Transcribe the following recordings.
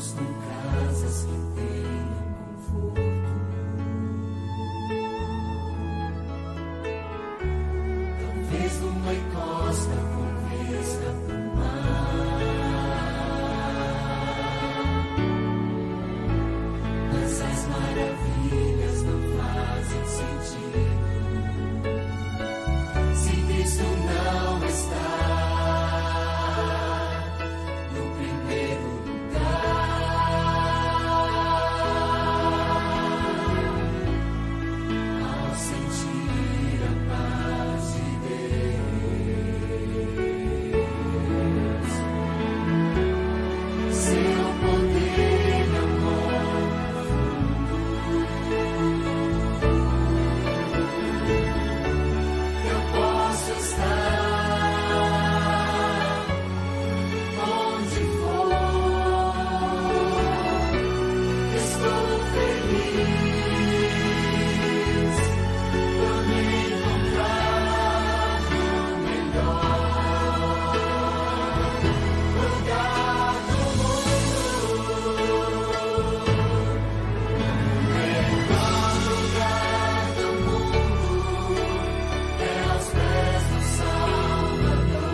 buscam casas que tenham conforto. Talvez numa encosta com vista pro mar, mas as maravilhas não fazem sentido se Cristo não está no primeiro lugar. Ao sentir a paz de Deus, seu poder e amor eu posso estar onde for. Estou feliz por me encontrar no melhor lugar do mundo. Melhor lugar do mundo é aos pés do Salvador.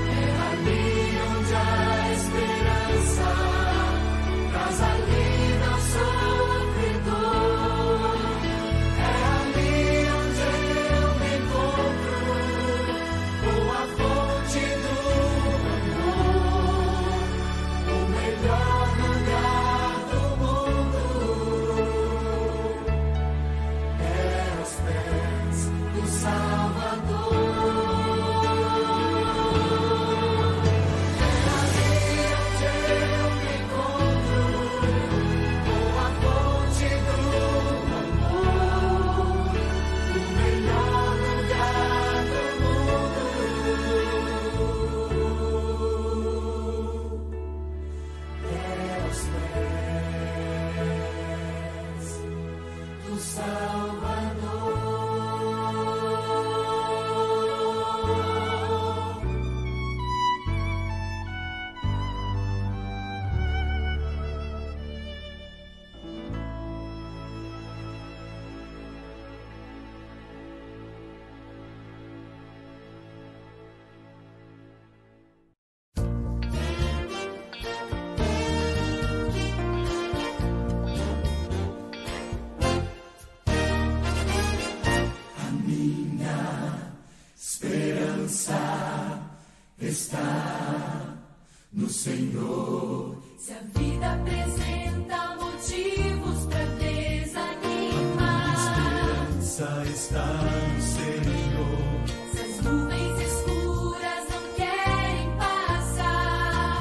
É ali onde há esperança, traz alívio ao sofredor. É ali onde eu me encontro com a fonte do amor. O melhor lugar do mundo é aos pés do Salvador. É ali onde eu me encontro com a fonte do amor. O melhor lugar do mundo é aos pés do Salvador. A minha esperança está no Senhor. Se a vida apresenta motivos pra desanimar, Esperança está no Senhor. se as nuvens escuras não querem passar,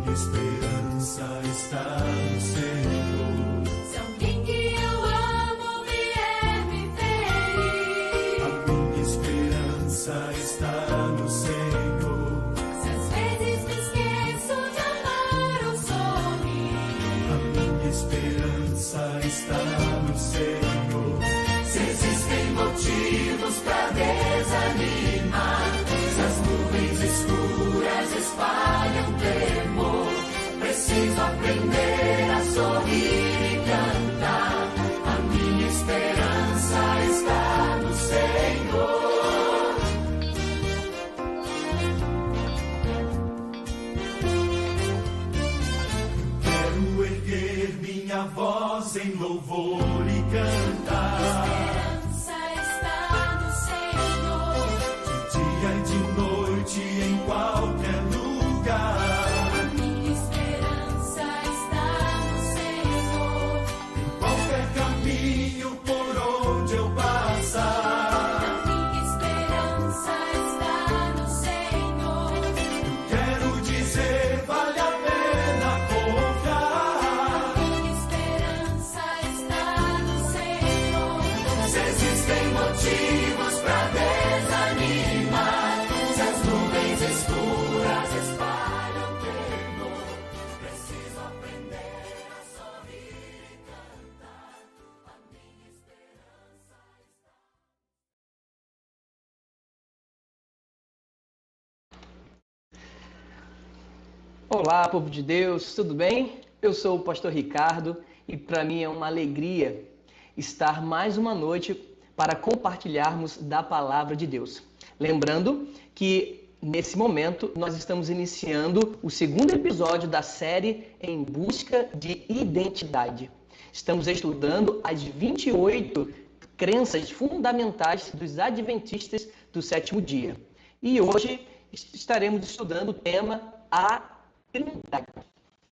Minha esperança está no Senhor. se alguém que eu amo vier me ferir, Minha esperança está no Senhor. se às vezes me esqueço de amar ou sorrir, Minha esperança está no Senhor. Se existem motivos para desanimar, se as nuvens escuras espalham temor, preciso aprender a sorrir e cantar. A minha esperança está no Senhor. Quero erguer minha voz em louvor e cantar. esperança está no Senhor, De dia e de noite, em qualquer lugar. minha esperança está no Senhor, Em qualquer caminho por onde eu passar. minha esperança está no Senhor. Quero dizer, vale a pena confiar. Minha esperança está no Senhor. Olá, povo de Deus, tudo bem? Eu sou o pastor Ricardo e para mim é uma alegria estar mais uma noite para compartilharmos da palavra de Deus. Lembrando que nesse momento nós estamos iniciando o segundo episódio da série Em Busca de Identidade. Estamos estudando as 28 crenças fundamentais dos adventistas do sétimo dia. E hoje estaremos estudando o tema A Trindade.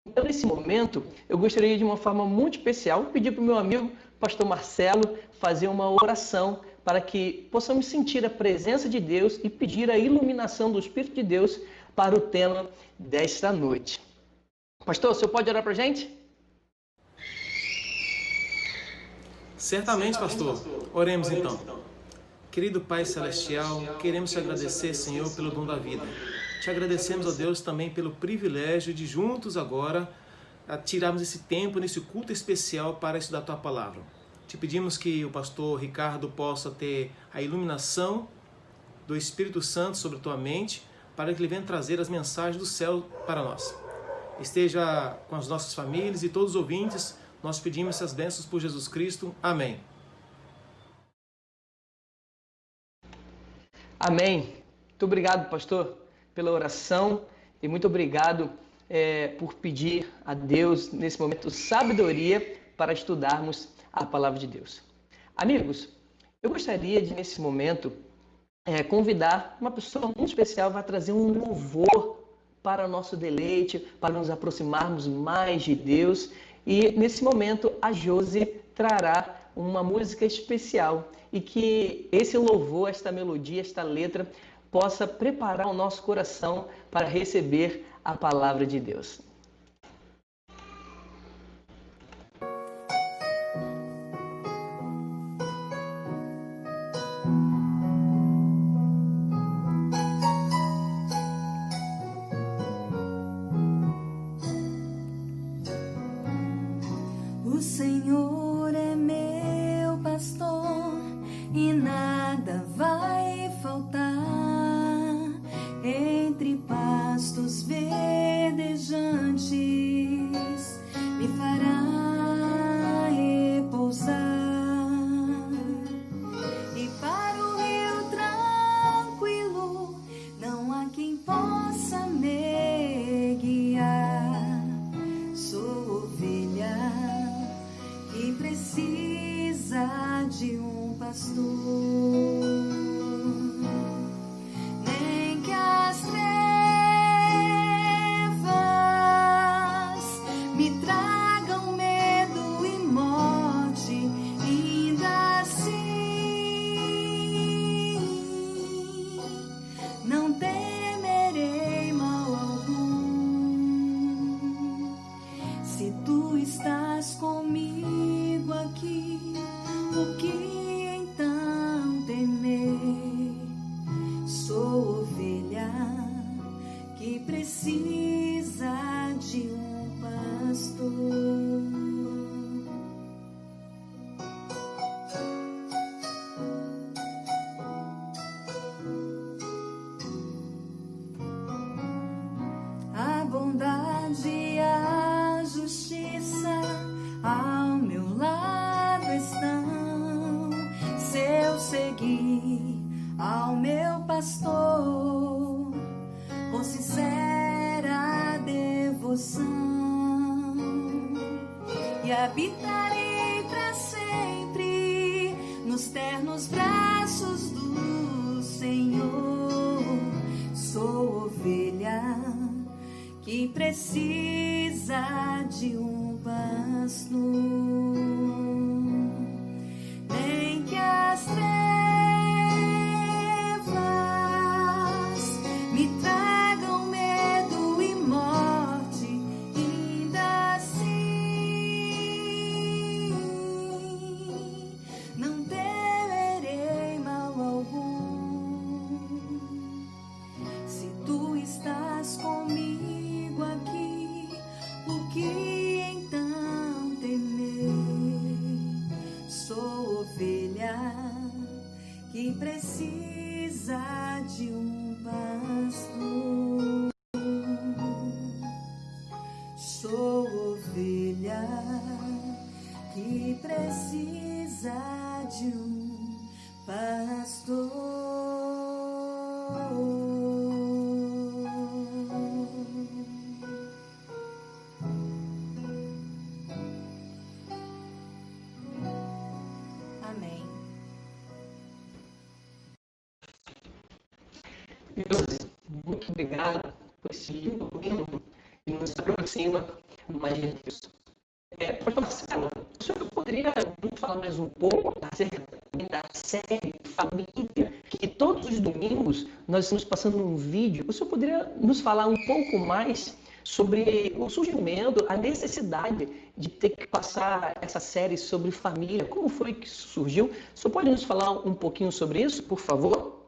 Então, nesse momento, eu gostaria de uma forma muito especial pedir para o meu amigo, pastor Marcelo, fazer uma oração para que possamos sentir a presença de Deus e pedir a iluminação do Espírito de Deus para o tema desta noite. Pastor, o senhor pode orar para a gente? Certamente, pastor. Oremos então. Querido Pai Celestial, queremos te agradecer, Senhor, pelo dom da vida. Te agradecemos, ó Deus, também pelo privilégio de juntos agora tirarmos esse tempo, nesse culto especial para estudar a Tua Palavra. Te pedimos que o pastor Ricardo possa ter a iluminação do Espírito Santo sobre a Tua mente, para que ele venha trazer as mensagens do céu para nós. Esteja com as nossas famílias e todos os ouvintes. Nós pedimos essas bênçãos por Jesus Cristo. Amém. Amém. Muito obrigado, pastor, pela oração e muito obrigado por pedir a Deus, nesse momento, sabedoria para estudarmos a palavra de Deus. Amigos, eu gostaria de, nesse momento, convidar uma pessoa muito especial para trazer um louvor para o nosso deleite, para nos aproximarmos mais de Deus. E, nesse momento, a Josi trará uma música especial e que esse louvor, esta melodia, esta letra possa preparar o nosso coração para receber a palavra de Deus. O Senhor é meu pastor e nada vai faltar. Entre pastos verdejantes me fará repousar, e para o rio tranquilo não há quem possa me guiar. Sou ovelha que precisa de um pastor. Nem que as trevas me tragam medo e morte, ainda assim não temerei mal algum. Se tu estás comigo aqui, o que então temer? Sou ovelha que precisa de um pastor. A bondade e a justiça ao meu lado estão. Se eu seguir ao meu pastor com sincera devoção, e habitarei para sempre nos ternos braços do Senhor. Sou ovelha que precisa de um pastor. Nem que as trevas me tragam medo e morte, ainda assim não temerei mal algum. Se tu estás comigo aqui, o que então temer? Amém. Deus, muito obrigado por esse lindo hino que nos aproxima mais de Deus. Pastor Marcelo, o senhor poderia nos falar mais um pouco acerca da série Família, que todos os domingos nós estamos passando um vídeo. O senhor poderia nos falar um pouco mais sobre o surgimento, a necessidade de ter que passar essa série sobre família? Como foi que isso surgiu? O senhor pode nos falar um pouquinho sobre isso, por favor?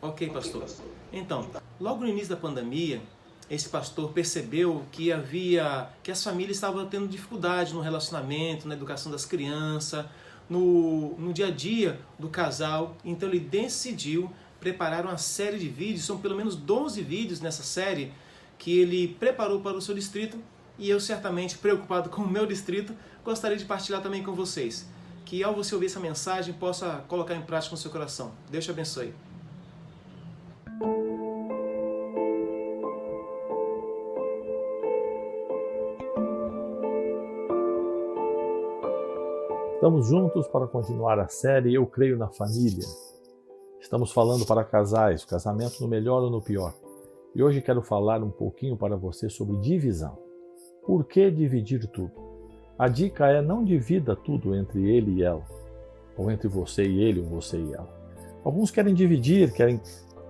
Ok, pastor. Então, logo no início da pandemia, esse pastor percebeu que as famílias estavam tendo dificuldade no relacionamento, na educação das crianças, no dia a dia do casal. Então ele decidiu preparar uma série de vídeos, são pelo menos 12 vídeos nessa série, que ele preparou para o seu distrito, e eu certamente, preocupado com o meu distrito, gostaria de partilhar também com vocês. Que ao você ouvir essa mensagem, possa colocar em prática no seu coração. Deus te abençoe. Estamos juntos para continuar a série Eu Creio na Família. Estamos falando para casais, o casamento no melhor ou no pior. E hoje quero falar um pouquinho para você sobre divisão. Por que dividir tudo? A dica é: não divida tudo entre ele e ela, ou entre você e ele, ou você e ela. Alguns querem dividir, querem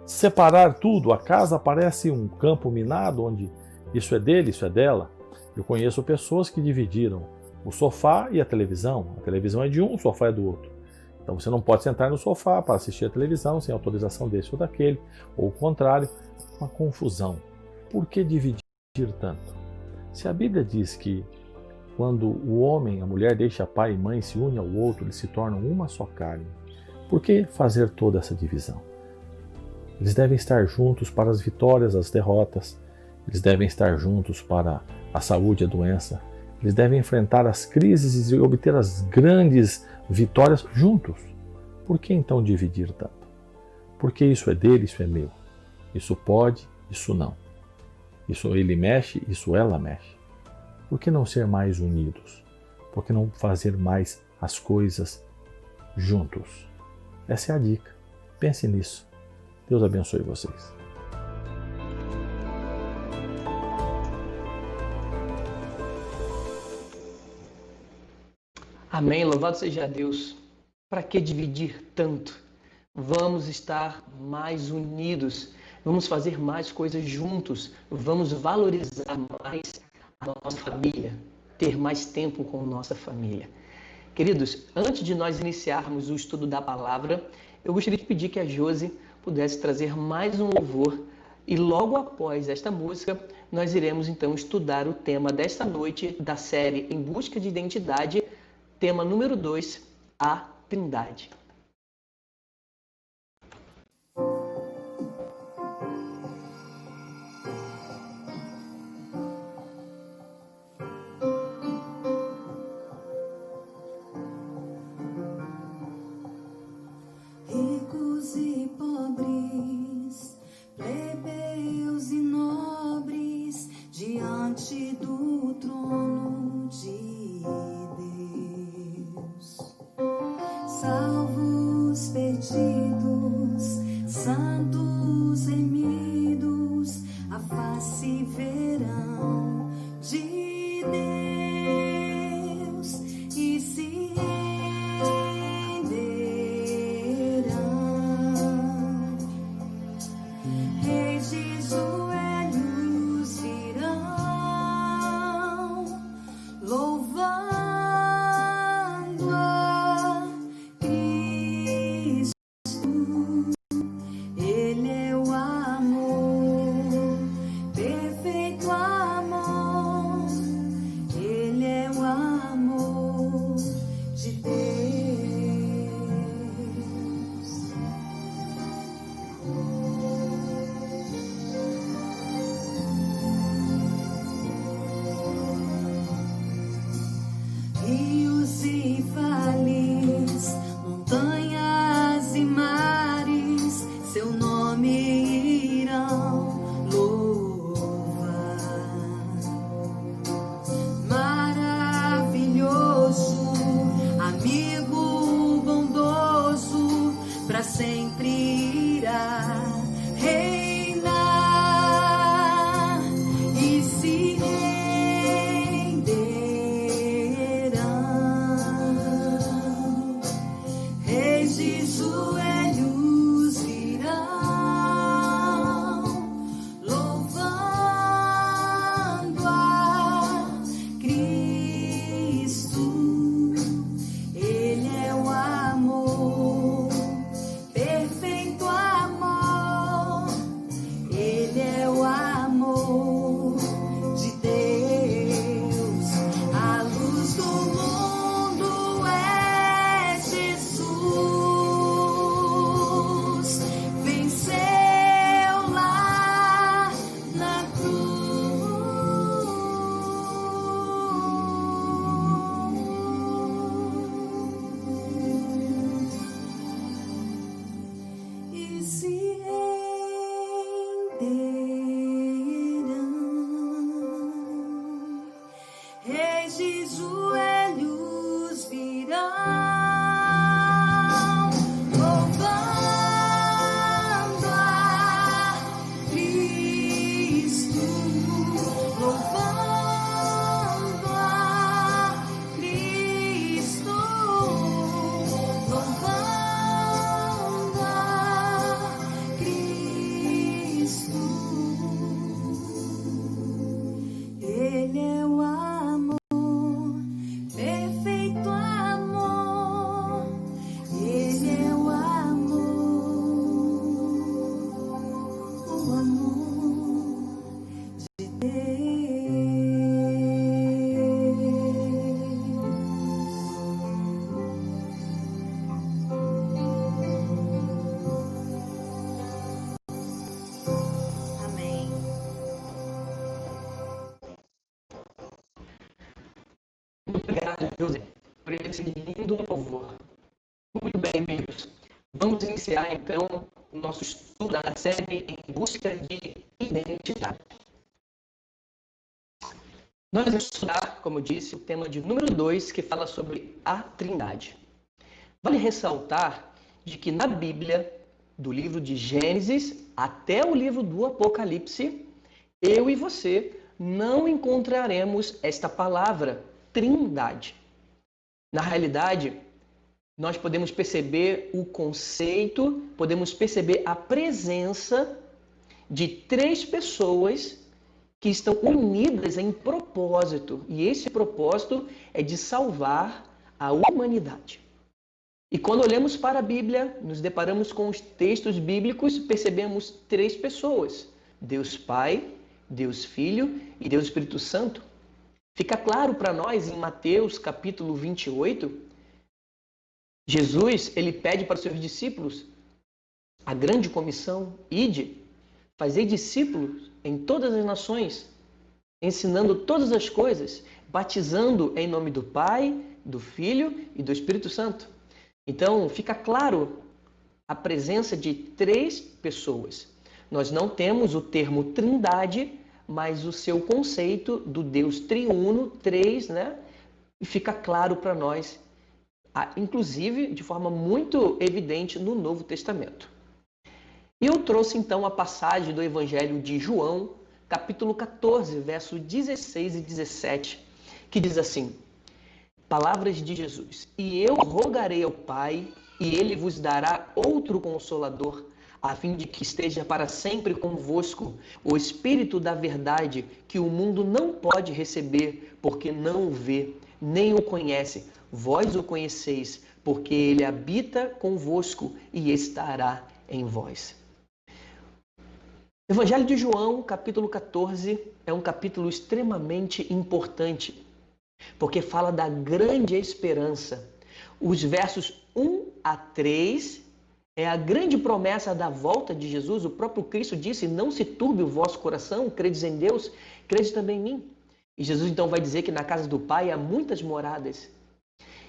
separar tudo. A casa parece um campo minado onde isso é dele, isso é dela. Eu conheço pessoas que dividiram o sofá e a televisão. A televisão é de um, o sofá é do outro. Então você não pode sentar no sofá para assistir a televisão sem autorização desse ou daquele, ou o contrário. Uma confusão. Por que dividir tanto? Se a Bíblia diz que quando o homem, a mulher deixa pai e mãe, se une ao outro, eles se tornam uma só carne, por que fazer toda essa divisão? Eles devem estar juntos para as vitórias, as derrotas. Eles devem estar juntos para a saúde e a doença. Eles devem enfrentar as crises e obter as grandes vitórias juntos. Por que então dividir tanto? Porque isso é dele, isso é meu. Isso pode, isso não. Isso ele mexe, isso ela mexe. Por que não ser mais unidos? Por que não fazer mais as coisas juntos? Essa é a dica. Pense nisso. Deus abençoe vocês. Amém, louvado seja Deus. Para que dividir tanto? Vamos estar mais unidos, vamos fazer mais coisas juntos, vamos valorizar mais a nossa família, ter mais tempo com nossa família. Queridos, antes de nós iniciarmos o estudo da palavra, eu gostaria de pedir que a Josi pudesse trazer mais um louvor, e logo após esta música, nós iremos então estudar o tema desta noite da série Em Busca de Identidade, tema número 2, a Trindade. Ricos e pobres, plebeus e nobres, diante do trono de Deus. Salvos, perdidos, santos, remidos, a face verão de Deus e se renderão. Reis de joelhos virão, louvando a Cristo sempre irá reinar e se renderão. Reis de joelhos virão, louvando a Cristo. Ele é o amor, perfeito amor. Ele é o amor de Deus. A luz do mundo é Jesus. Venceu lá na cruz e se renderão. Reis de joelhos virão, louvando a Cristo, louvando a Cristo, louvando a Cristo. Ele é o amor, perfeito amor. Ele é o amor de Deus. Amém. Muito obrigado, José, por esse lindo louvor. Muito bem, amigos. Vamos iniciar, então, o nosso estudo da série Em Busca de Identidade. Nós vamos estudar, como eu disse, o tema de número 2, que fala sobre a Trindade. Vale ressaltar de que na Bíblia, do livro de Gênesis até o livro do Apocalipse, eu e você não encontraremos esta palavra Trindade. Na realidade, nós podemos perceber o conceito, podemos perceber a presença de 3 pessoas que estão unidas em propósito. E esse propósito é de salvar a humanidade. E quando olhamos para a Bíblia, nos deparamos com os textos bíblicos, percebemos 3 pessoas: Deus Pai, Deus Filho e Deus Espírito Santo. Fica claro para nós em Mateus capítulo 28, Jesus ele pede para os seus discípulos a grande comissão: ide, fazei discípulos em todas as nações, ensinando todas as coisas, batizando em nome do Pai, do Filho e do Espírito Santo. Então, fica claro a presença de 3 pessoas. Nós não temos o termo Trindade, mas o seu conceito do Deus triuno, 3, né? E fica claro para nós, inclusive de forma muito evidente no Novo Testamento. E eu trouxe então a passagem do Evangelho de João, capítulo 14, versos 16 e 17, que diz assim: palavras de Jesus: e eu rogarei ao Pai, e ele vos dará outro Consolador, a fim de que esteja para sempre convosco, o Espírito da verdade, que o mundo não pode receber, porque não o vê, nem o conhece. Vós o conheceis, porque ele habita convosco e estará em vós. Evangelho de João, capítulo 14, é um capítulo extremamente importante, porque fala da grande esperança. Os versos 1 a 3 é a grande promessa da volta de Jesus. O próprio Cristo disse: não se turbe o vosso coração, credes em Deus, crede também em mim. E Jesus então vai dizer que na casa do Pai há muitas moradas.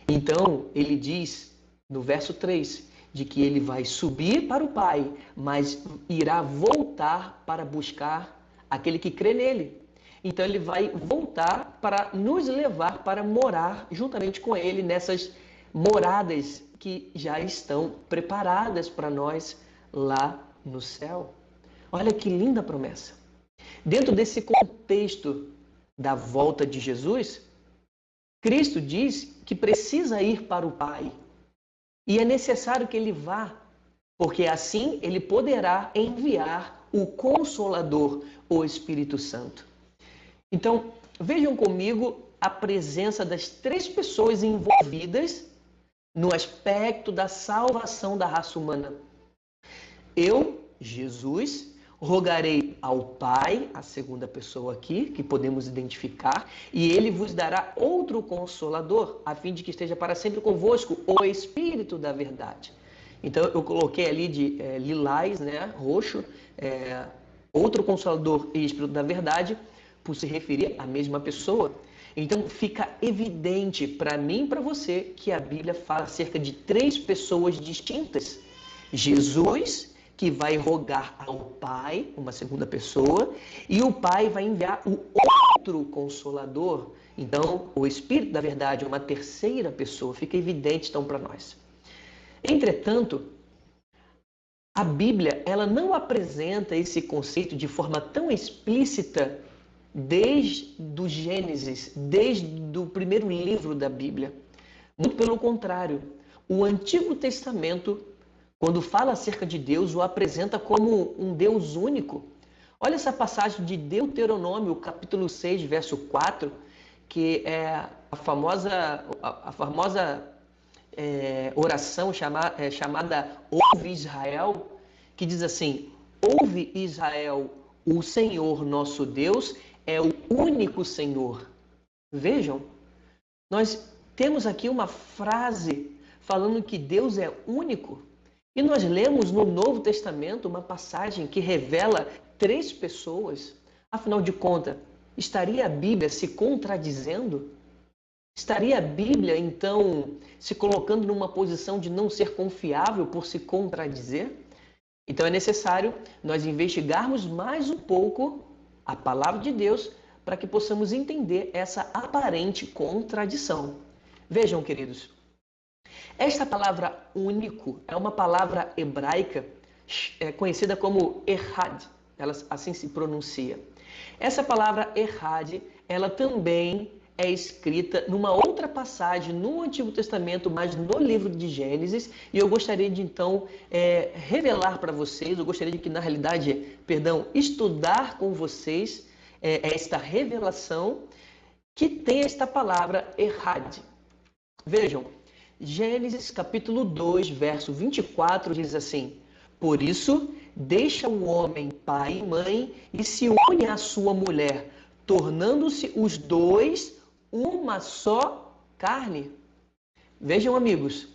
Então ele diz no verso 3 de que ele vai subir para o Pai, mas irá voltar para buscar aquele que crê nele. Então ele vai voltar para nos levar para morar juntamente com ele nessas moradas que já estão preparadas para nós lá no céu. Olha que linda promessa. Dentro desse contexto da volta de Jesus, Cristo diz que precisa ir para o Pai. E é necessário que ele vá, porque assim ele poderá enviar o Consolador, o Espírito Santo. Então, vejam comigo a presença das 3 pessoas envolvidas no aspecto da salvação da raça humana. Eu, Jesus, rogarei ao Pai, a segunda pessoa aqui, que podemos identificar, e ele vos dará outro Consolador, a fim de que esteja para sempre convosco, o Espírito da verdade. Então, eu coloquei ali de lilás, né, roxo, outro Consolador e Espírito da verdade, por se referir à mesma pessoa. Então, fica evidente para mim e para você que a Bíblia fala acerca de 3 pessoas distintas. Jesus, que vai rogar ao Pai, uma segunda pessoa, e o Pai vai enviar o outro Consolador. Então, o Espírito da verdade, uma terceira pessoa, fica evidente então para nós. Entretanto, a Bíblia ela não apresenta esse conceito de forma tão explícita desde o Gênesis, desde o primeiro livro da Bíblia. Muito pelo contrário, o Antigo Testamento, quando fala acerca de Deus, o apresenta como um Deus único. Olha essa passagem de Deuteronômio, capítulo 6, verso 4, que é a famosa oração chamada Ouve Israel, que diz assim: Ouve Israel, o Senhor nosso Deus é o único Senhor. Vejam, nós temos aqui uma frase falando que Deus é único. E nós lemos no Novo Testamento uma passagem que revela 3 pessoas. Afinal de contas, estaria a Bíblia se contradizendo? Estaria a Bíblia, então, se colocando numa posição de não ser confiável por se contradizer? Então é necessário nós investigarmos mais um pouco a palavra de Deus para que possamos entender essa aparente contradição. Vejam, queridos, esta palavra único é uma palavra hebraica conhecida como Echad, ela assim se pronuncia. Essa palavra Echad, ela também é escrita numa outra passagem no Antigo Testamento, mas no livro de Gênesis, e eu gostaria de então revelar para vocês, eu gostaria de que na realidade, estudar com vocês esta revelação que tem esta palavra Echad. Vejam, Gênesis capítulo 2, verso 24 diz assim: Por isso, deixa o homem pai e mãe e se une à sua mulher, tornando-se os dois uma só carne. Vejam, amigos,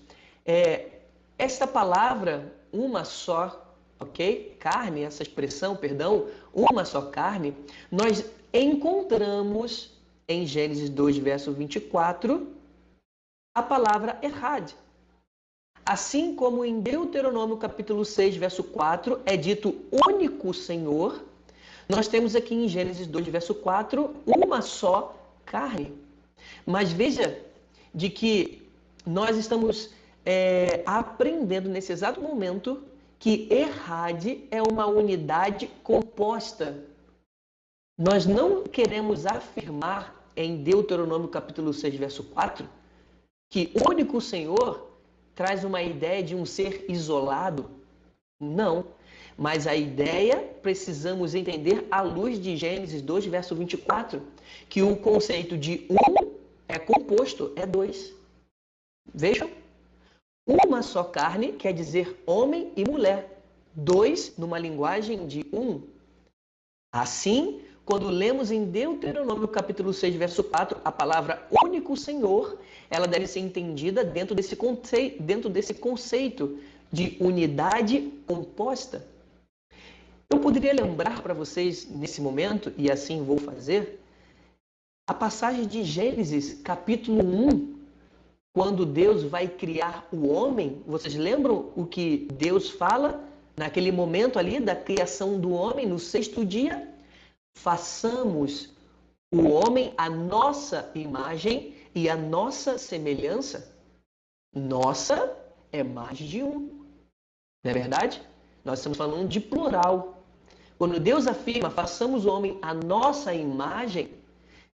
esta palavra, uma só, ok? Carne, essa expressão, uma só carne, nós encontramos em Gênesis 2, verso 24, a palavra Echad. Assim como em Deuteronômio capítulo 6, verso 4, é dito único Senhor, nós temos aqui em Gênesis 2, verso 4, uma só carne. Mas veja de que nós estamos aprendendo nesse exato momento que Echad é uma unidade composta. Nós não queremos afirmar em Deuteronômio capítulo 6, verso 4, que o único Senhor traz uma ideia de um ser isolado. Não. Mas a ideia precisamos entender à luz de Gênesis 2, verso 24, que o conceito de um é composto, é 2. Vejam, uma só carne quer dizer homem e mulher, 2 numa linguagem de um. Assim, quando lemos em Deuteronômio capítulo 6, verso 4, a palavra único Senhor, ela deve ser entendida dentro desse conceito de unidade composta. Eu poderia lembrar para vocês nesse momento, e assim vou fazer, a passagem de Gênesis capítulo 1, quando Deus vai criar o homem. Vocês lembram o que Deus fala naquele momento ali da criação do homem no 6º dia? Façamos o homem à nossa imagem e à nossa semelhança. Nossa é mais de um. Não é verdade? Nós estamos falando de plural. Quando Deus afirma, façamos o homem à nossa imagem,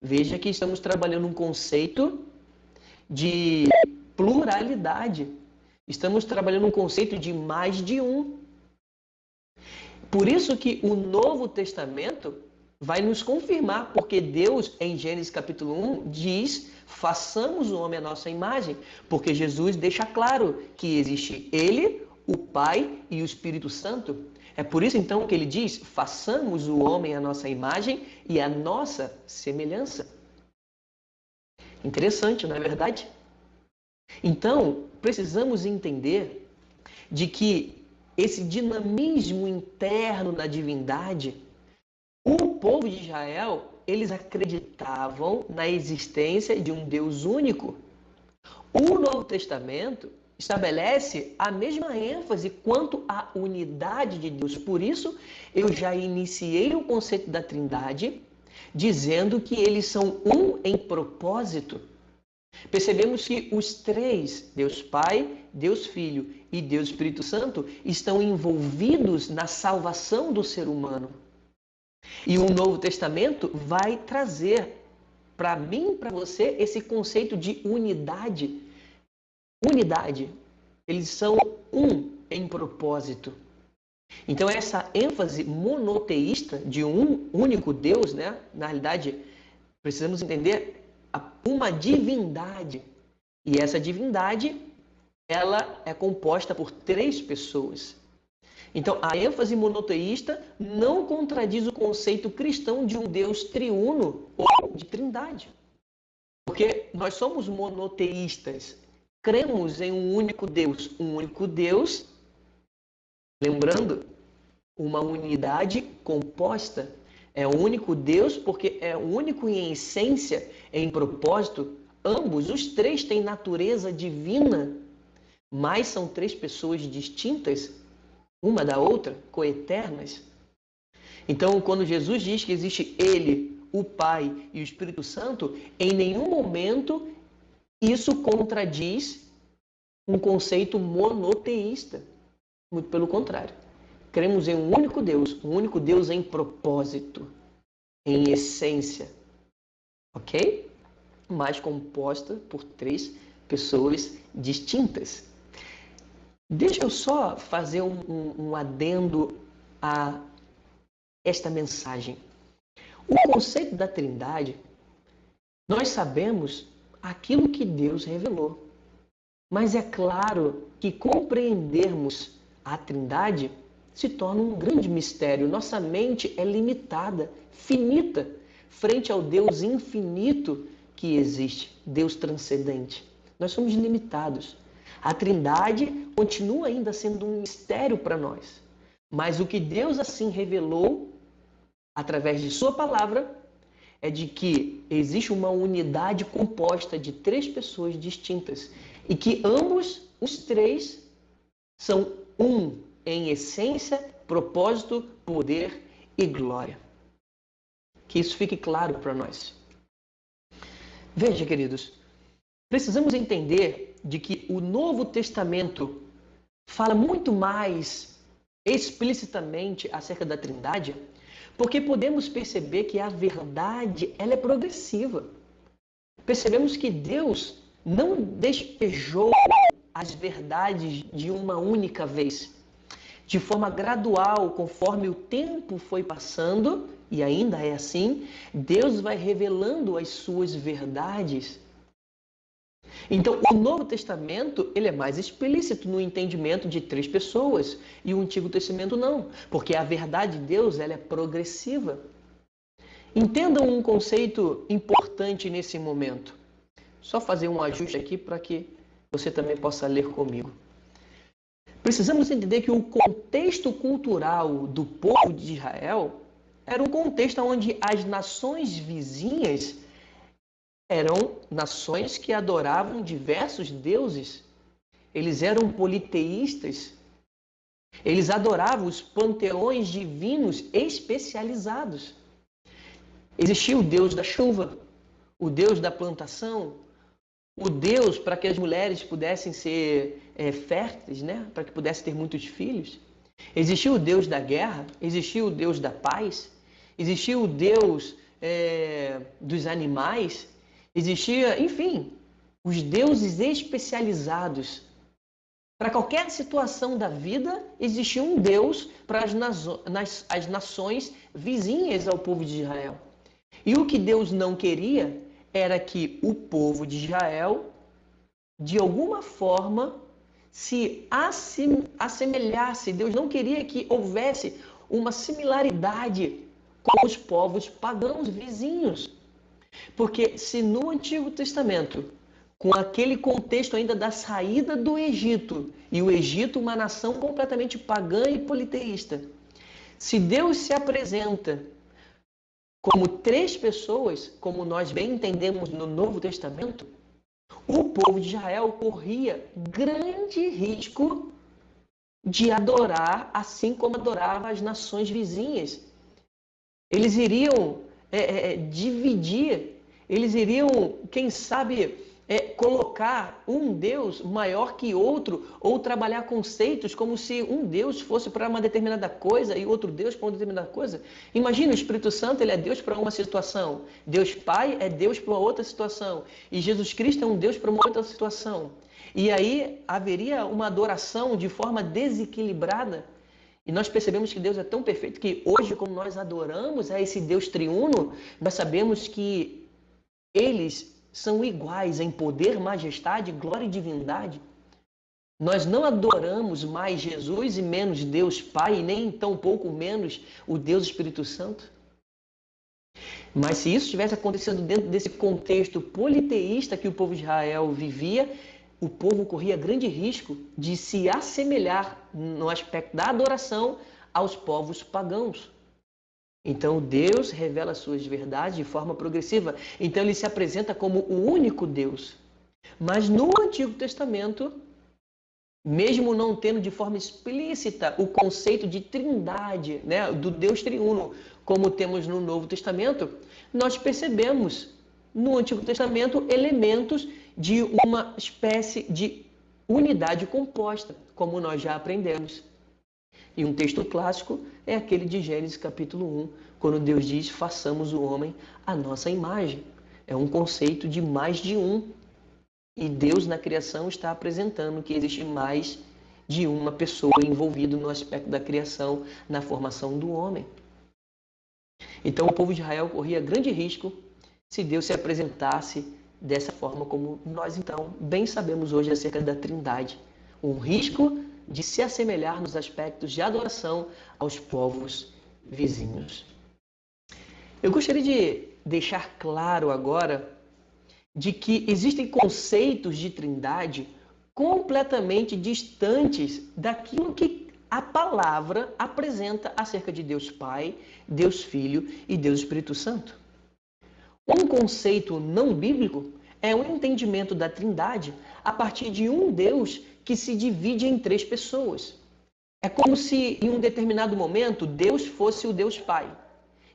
veja que estamos trabalhando um conceito de pluralidade. Estamos trabalhando um conceito de mais de um. Por isso que o Novo Testamento vai nos confirmar, porque Deus, em Gênesis capítulo 1, diz, façamos o homem à nossa imagem, porque Jesus deixa claro que existe Ele, o Pai e o Espírito Santo. É por isso então que ele diz, façamos o homem à nossa imagem e à nossa semelhança. Interessante, não é verdade? Então, precisamos entender de que esse dinamismo interno da divindade, o povo de Israel, eles acreditavam na existência de um Deus único. O Novo Testamento estabelece a mesma ênfase quanto à unidade de Deus. Por isso, eu já iniciei o conceito da Trindade, dizendo que eles são um em propósito. Percebemos que os três, Deus Pai, Deus Filho e Deus Espírito Santo, estão envolvidos na salvação do ser humano. E o Novo Testamento vai trazer para mim e para você esse conceito de unidade. Unidade. Eles são um em propósito. Então essa ênfase monoteísta de um único Deus, né? Na realidade, precisamos entender uma divindade. E essa divindade, ela é composta por três pessoas. Então, a ênfase monoteísta não contradiz o conceito cristão de um Deus triuno ou de trindade. Porque nós somos monoteístas. Cremos em um único Deus. Um único Deus, lembrando, uma unidade composta. É o único Deus porque é único em essência, em propósito. Ambos, os três, têm natureza divina, mas são três pessoas distintas, uma da outra, coeternas. Então, quando Jesus diz que existe Ele, o Pai e o Espírito Santo, em nenhum momento isso contradiz um conceito monoteísta. Muito pelo contrário. Cremos em um único Deus em propósito, em essência. Ok? Mas composta por três pessoas distintas. Deixa eu só fazer um adendo a esta mensagem. O conceito da Trindade, nós sabemos aquilo que Deus revelou. Mas é claro que compreendermos a Trindade se torna um grande mistério. Nossa mente é limitada, finita, frente ao Deus infinito que existe, Deus transcendente. Nós somos limitados. A Trindade continua ainda sendo um mistério para nós. Mas o que Deus assim revelou, através de sua palavra, é de que existe uma unidade composta de três pessoas distintas e que ambos, os três, são um em essência, propósito, poder e glória. Que isso fique claro para nós. Veja, queridos, precisamos entender de que o Novo Testamento fala muito mais explicitamente acerca da Trindade, porque podemos perceber que a verdade ela é progressiva. Percebemos que Deus não despejou as verdades de uma única vez. De forma gradual, conforme o tempo foi passando, e ainda é assim, Deus vai revelando as suas verdades. Então, o Novo Testamento ele é mais explícito no entendimento de três pessoas e o Antigo Testamento não, porque a verdade de Deus ela é progressiva. Entendam um conceito importante nesse momento. Só fazer um ajuste aqui para que você também possa ler comigo. Precisamos entender que o contexto cultural do povo de Israel era um contexto onde as nações vizinhas eram nações que adoravam diversos deuses. Eles eram politeístas. Eles adoravam os panteões divinos especializados. Existia o Deus da chuva, o Deus da plantação, o Deus para que as mulheres pudessem ser férteis, né? Para que pudessem ter muitos filhos. Existia o Deus da guerra, existia o Deus da paz, existia o Deus dos animais, existia, enfim, os deuses especializados. Para qualquer situação da vida, existia um Deus para as nações vizinhas ao povo de Israel. E o que Deus não queria era que o povo de Israel, de alguma forma, se assemelhasse. Deus não queria que houvesse uma similaridade com os povos pagãos vizinhos. Porque se no Antigo Testamento, com aquele contexto ainda da saída do Egito, e o Egito uma nação completamente pagã e politeísta, se Deus se apresenta como três pessoas, como nós bem entendemos no Novo Testamento, o povo de Israel corria grande risco de adorar assim como adorava as nações vizinhas. Eles iriam dividir, eles iriam, quem sabe, colocar um Deus maior que outro, ou trabalhar conceitos como se um Deus fosse para uma determinada coisa e outro Deus para uma determinada coisa. Imagina, o Espírito Santo, ele é Deus para uma situação, Deus Pai é Deus para uma outra situação, e Jesus Cristo é um Deus para uma outra situação. E aí haveria uma adoração de forma desequilibrada. E nós percebemos que Deus é tão perfeito que hoje, como nós adoramos a esse Deus triuno, nós sabemos que eles são iguais em poder, majestade, glória e divindade. Nós não adoramos mais Jesus e menos Deus Pai, e nem tão pouco menos o Deus Espírito Santo. Mas se isso tivesse acontecido dentro desse contexto politeísta que o povo de Israel vivia, o povo corria grande risco de se assemelhar no aspecto da adoração aos povos pagãos. Então Deus revela suas verdades de forma progressiva. Então ele se apresenta como o único Deus. Mas no Antigo Testamento, mesmo não tendo de forma explícita o conceito de trindade, né, do Deus triuno, como temos no Novo Testamento, nós percebemos no Antigo Testamento elementos de uma espécie de unidade composta, como nós já aprendemos. E um texto clássico é aquele de Gênesis capítulo 1, quando Deus diz, façamos o homem à nossa imagem. É um conceito de mais de um. E Deus na criação está apresentando que existe mais de uma pessoa envolvida no aspecto da criação, na formação do homem. Então o povo de Israel corria grande risco se Deus se apresentasse dessa forma como nós então bem sabemos hoje acerca da Trindade. Um risco de se assemelhar nos aspectos de adoração aos povos vizinhos. Eu gostaria de deixar claro agora de que existem conceitos de Trindade completamente distantes daquilo que a palavra apresenta acerca de Deus Pai, Deus Filho e Deus Espírito Santo. Um conceito não bíblico é um entendimento da Trindade a partir de um Deus que se divide em três pessoas. É como se, em um determinado momento, Deus fosse o Deus Pai.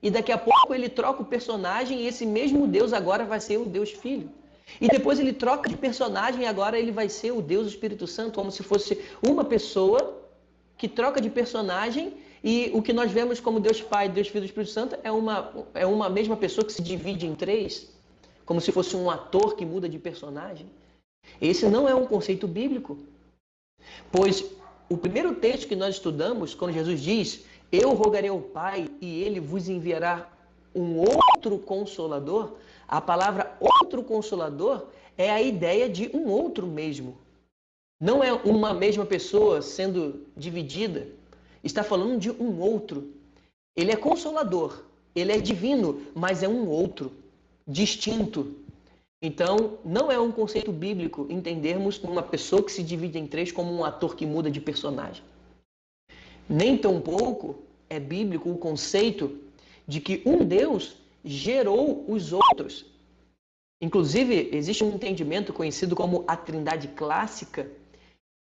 E daqui a pouco ele troca o personagem e esse mesmo Deus agora vai ser o Deus Filho. E depois ele troca de personagem e agora ele vai ser o Deus Espírito Santo, como se fosse uma pessoa que troca de personagem e o que nós vemos como Deus Pai, Deus Filho e Espírito Santo é uma mesma pessoa que se divide em três, como se fosse um ator que muda de personagem. Esse não é um conceito bíblico. Pois o primeiro texto que nós estudamos, quando Jesus diz, eu rogarei ao Pai e ele vos enviará um outro consolador, a palavra outro consolador é a ideia de um outro mesmo. Não é uma mesma pessoa sendo dividida, está falando de um outro. Ele é consolador, ele é divino, mas é um outro, distinto. Então, não é um conceito bíblico entendermos uma pessoa que se divide em três como um ator que muda de personagem. Nem tampouco é bíblico o conceito de que um Deus gerou os outros. Inclusive, existe um entendimento conhecido como a Trindade Clássica,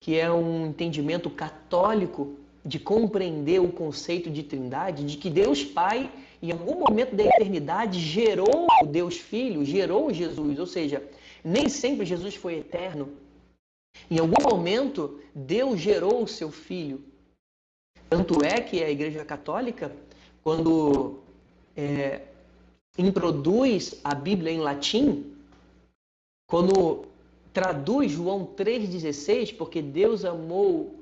que é um entendimento católico de compreender o conceito de Trindade, de que Deus Pai, em algum momento da eternidade, gerou o Deus Filho, gerou Jesus, ou seja, Nem sempre Jesus foi eterno. Em algum momento, Deus gerou o seu Filho. Tanto é que a Igreja Católica, quando introduz a Bíblia em latim, quando traduz João 3,16, porque Deus amou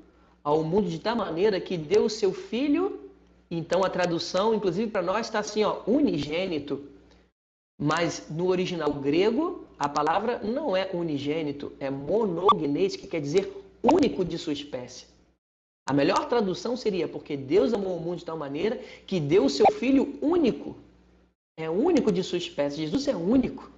ao mundo de tal maneira que deu o seu Filho, então a tradução, inclusive para nós, está assim, ó, unigênito. Mas no original grego, a palavra não é unigênito, é monogenes, que quer dizer único de sua espécie. A melhor tradução seria porque Deus amou o mundo de tal maneira que deu o seu Filho único. É único de sua espécie. Jesus é único.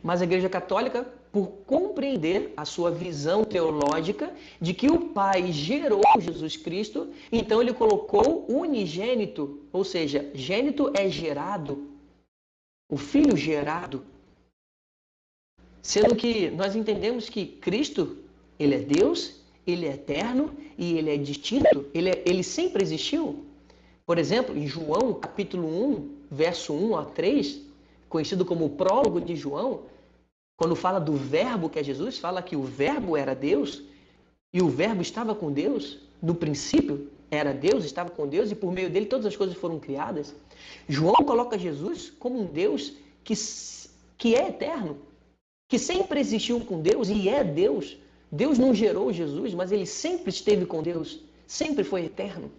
Mas a Igreja Católica, por compreender a sua visão teológica de que o Pai gerou Jesus Cristo, então ele colocou unigênito, ou seja, gênito é gerado, o Filho gerado. Sendo que nós entendemos que Cristo, ele é Deus, ele é eterno e ele é distinto, ele sempre existiu. Por exemplo, em João, capítulo 1, verso 1 a 3, conhecido como o prólogo de João, quando fala do verbo que é Jesus, fala que o verbo era Deus e o verbo estava com Deus. No princípio era Deus, estava com Deus e por meio dele todas as coisas foram criadas. João coloca Jesus como um Deus que é eterno, que sempre existiu com Deus e é Deus. Deus não gerou Jesus, mas ele sempre esteve com Deus, sempre foi eterno.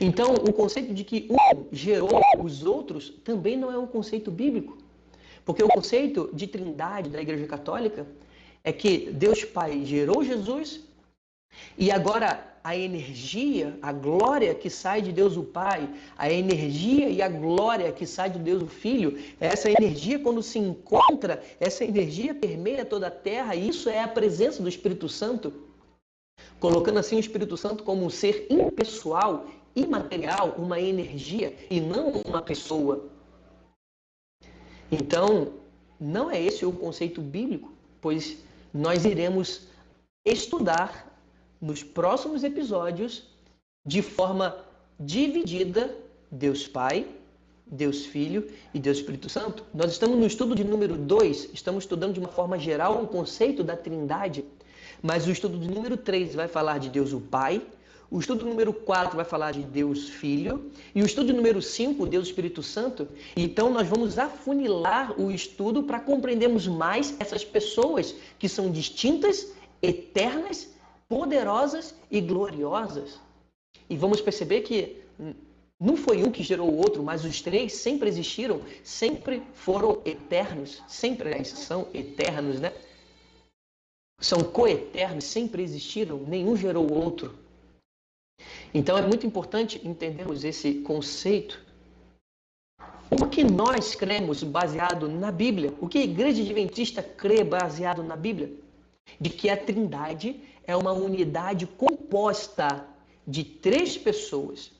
Então, o conceito de que um gerou os outros também não é um conceito bíblico. Porque o conceito de trindade da Igreja Católica é que Deus Pai gerou Jesus e agora a energia, a glória que sai de Deus o Pai, a energia e a glória que sai de Deus o Filho, essa energia quando se encontra, essa energia permeia toda a terra e isso é a presença do Espírito Santo. Colocando assim o Espírito Santo como um ser impessoal, imaterial, uma energia e não uma pessoa. Então, não é esse o conceito bíblico, pois nós iremos estudar nos próximos episódios de forma dividida Deus Pai, Deus Filho e Deus Espírito Santo. Nós estamos no estudo de número 2, estamos estudando de uma forma geral o conceito da Trindade, mas o estudo de número 3 vai falar de Deus o Pai, o estudo número 4 vai falar de Deus Filho e o estudo número 5, Deus Espírito Santo. Então nós vamos afunilar o estudo para compreendermos mais essas pessoas que são distintas, eternas, poderosas e gloriosas. E vamos perceber que não foi um que gerou o outro, mas os três sempre existiram, sempre foram eternos, sempre são eternos, né? São coeternos, sempre existiram, nenhum gerou o outro. Então é muito importante entendermos esse conceito. O que nós cremos baseado na Bíblia? O que a Igreja Adventista crê baseado na Bíblia? De que a Trindade é uma unidade composta de 3 pessoas.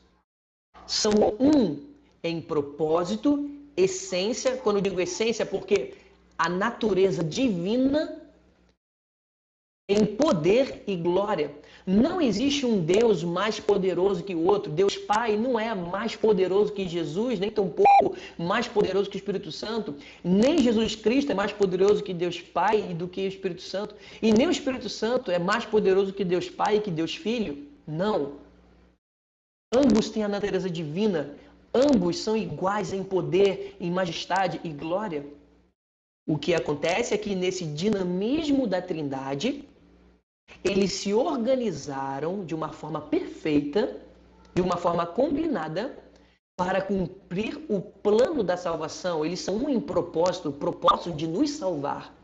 São um em propósito, essência, quando eu digo essência, porque a natureza divina em poder e glória. Não existe um Deus mais poderoso que o outro. Deus Pai não é mais poderoso que Jesus, nem tampouco mais poderoso que o Espírito Santo. Nem Jesus Cristo é mais poderoso que Deus Pai e do que o Espírito Santo. E nem o Espírito Santo é mais poderoso que Deus Pai e que Deus Filho. Não. Ambos têm a natureza divina. Ambos são iguais em poder, em majestade e glória. O que acontece é que nesse dinamismo da Trindade, eles se organizaram de uma forma perfeita, de uma forma combinada, para cumprir o plano da salvação. Eles são um em propósito, o propósito de nos salvar.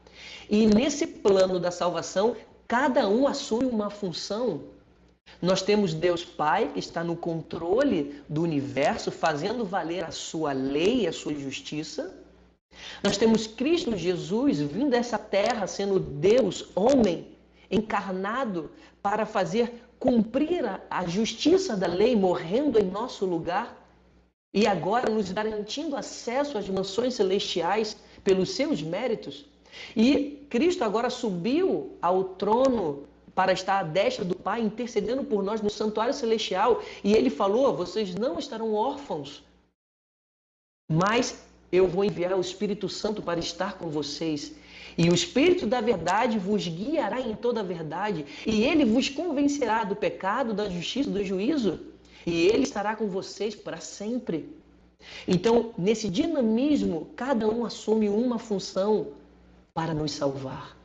E nesse plano da salvação, cada um assume uma função. Nós temos Deus Pai, que está no controle do universo, fazendo valer a sua lei e a sua justiça. Nós temos Cristo Jesus vindo a essa terra, sendo Deus, homem, encarnado para fazer cumprir a justiça da lei, morrendo em nosso lugar e agora nos garantindo acesso às mansões celestiais pelos seus méritos. E Cristo agora subiu ao trono para estar à destra do Pai, intercedendo por nós no santuário celestial. E ele falou: vocês não estarão órfãos, mas eu vou enviar o Espírito Santo para estar com vocês. E o Espírito da verdade vos guiará em toda a verdade, e ele vos convencerá do pecado, da justiça, do juízo, e ele estará com vocês para sempre. Então, nesse dinamismo, cada um assume uma função para nos salvar.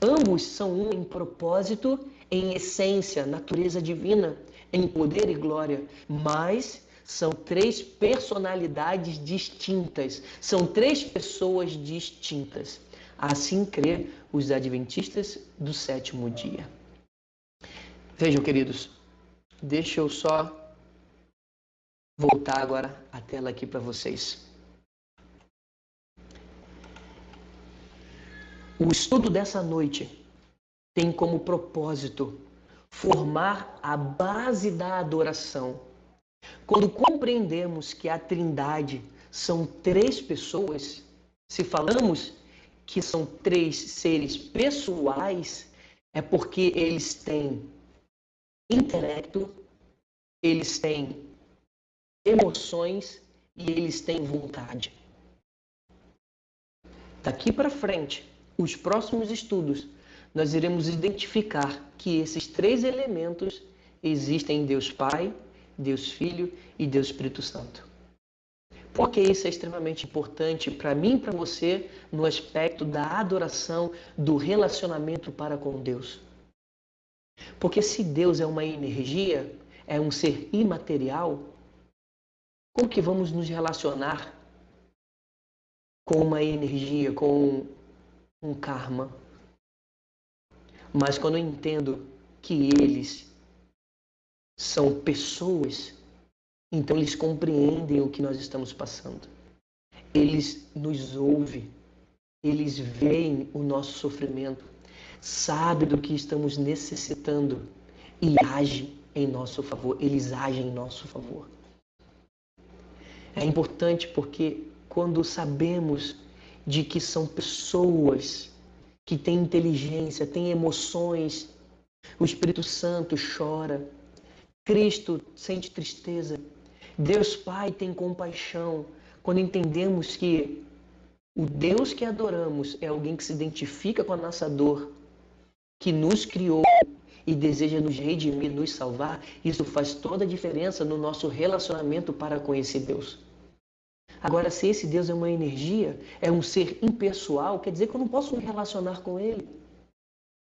Ambos são um em propósito, em essência, natureza divina, em poder e glória, mas são três personalidades distintas, são três pessoas distintas. Assim crê os adventistas do sétimo dia. Vejam, queridos, deixa eu só voltar agora a tela aqui para vocês. O estudo dessa noite tem como propósito formar a base da adoração. Quando compreendemos que a Trindade são três pessoas, se falamos que são três seres pessoais, é porque eles têm intelecto, eles têm emoções e eles têm vontade. Daqui para frente, os próximos estudos, nós iremos identificar que esses três elementos existem em Deus Pai, Deus Filho e Deus Espírito Santo. Porque isso é extremamente importante para mim e para você no aspecto da adoração, do relacionamento para com Deus. Porque se Deus é uma energia, é um ser imaterial, como que vamos nos relacionar com uma energia, com um karma? Mas quando eu entendo que eles são pessoas, então eles compreendem o que nós estamos passando. Eles nos ouvem, eles veem o nosso sofrimento, sabem do que estamos necessitando e agem em nosso favor. Eles agem em nosso favor. É importante porque quando sabemos de que são pessoas que têm inteligência, têm emoções, o Espírito Santo chora, Cristo sente tristeza, Deus Pai tem compaixão. Quando entendemos que o Deus que adoramos é alguém que se identifica com a nossa dor, que nos criou e deseja nos redimir, nos salvar, isso faz toda a diferença no nosso relacionamento para com esse Deus. Agora, se esse Deus é uma energia, é um ser impessoal, quer dizer que eu não posso me relacionar com ele.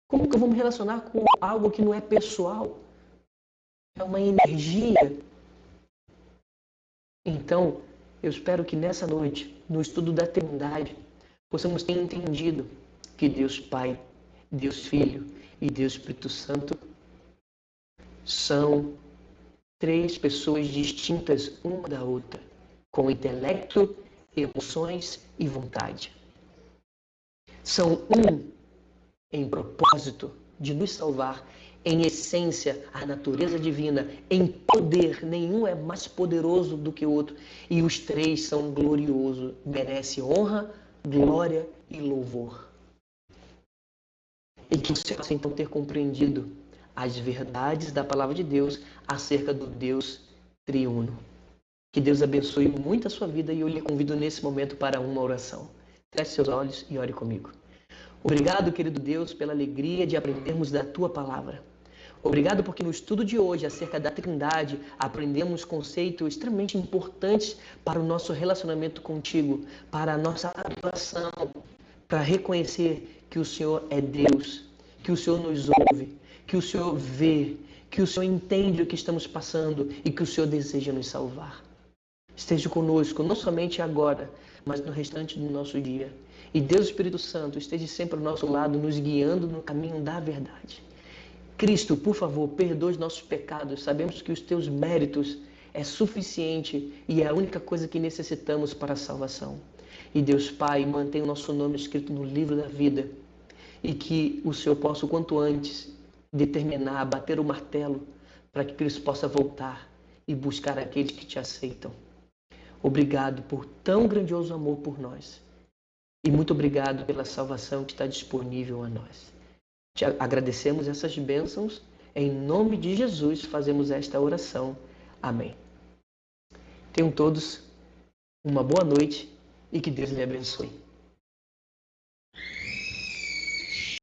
Como que eu vou me relacionar com algo que não é pessoal? É uma energia. Então, eu espero que nessa noite, no estudo da Trindade, possamos ter entendido que Deus Pai, Deus Filho e Deus Espírito Santo são três pessoas distintas uma da outra, com intelecto, emoções e vontade. São um em propósito de nos salvar, em essência, a natureza divina, em poder, nenhum é mais poderoso do que o outro, e os três são gloriosos, merecem honra, glória e louvor. E que você possa então ter compreendido as verdades da palavra de Deus acerca do Deus triuno. Que Deus abençoe muito a sua vida e eu lhe convido nesse momento para uma oração. Feche seus olhos e ore comigo. Obrigado, querido Deus, pela alegria de aprendermos da Tua Palavra. Obrigado porque no estudo de hoje acerca da Trindade aprendemos conceitos extremamente importantes para o nosso relacionamento contigo, para a nossa adoração, para reconhecer que o Senhor é Deus, que o Senhor nos ouve, que o Senhor vê, que o Senhor entende o que estamos passando e que o Senhor deseja nos salvar. Esteja conosco, não somente agora, mas no restante do nosso dia. E Deus Espírito Santo esteja sempre ao nosso lado, nos guiando no caminho da verdade. Cristo, por favor, perdoa os nossos pecados. Sabemos que os teus méritos é suficiente e é a única coisa que necessitamos para a salvação. E Deus Pai, mantenha o nosso nome escrito no livro da vida e que o Senhor possa, o quanto antes, determinar, bater o martelo para que Cristo possa voltar e buscar aqueles que te aceitam. Obrigado por tão grandioso amor por nós. E muito obrigado pela salvação que está disponível a nós. Te agradecemos essas bênçãos. Em nome de Jesus fazemos esta oração. Amém. Tenham todos uma boa noite e que Deus lhe abençoe.